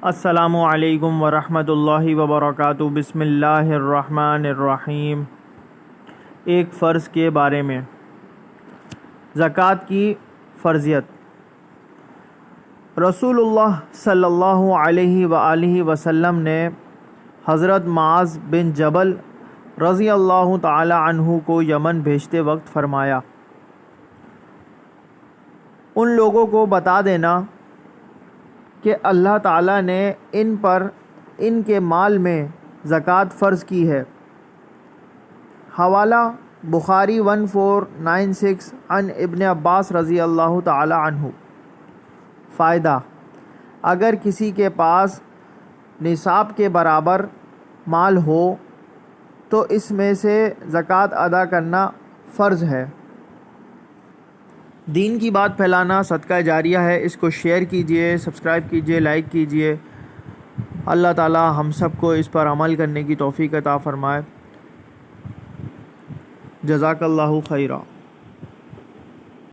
السلام علیکم ورحمۃ اللہ وبرکاتہ۔ بسم اللہ الرحمن الرحیم۔ ایک فرض کے بارے میں، زکوٰۃ کی فرضیت۔ رسول اللہ صلی اللہ علیہ وآلہ وسلم نے حضرت معاذ بن جبل رضی اللہ تعالی عنہ کو یمن بھیجتے وقت فرمایا، ان لوگوں کو بتا دینا کہ اللہ تعالیٰ نے ان پر ان کے مال میں زکوٰۃ فرض کی ہے۔ حوالہ بخاری 1496 عن ابن عباس رضی اللہ تعالی عنہ۔ فائدہ: اگر کسی کے پاس نصاب کے برابر مال ہو تو اس میں سے زکوٰۃ ادا کرنا فرض ہے۔ دین کی بات پھیلانا صدقہ جاریہ ہے، اس کو شیئر کیجئے، سبسکرائب کیجئے، لائک کیجئے۔ اللہ تعالی ہم سب کو اس پر عمل کرنے کی توفیق عطا فرمائے۔ جزاک اللہ خیرا۔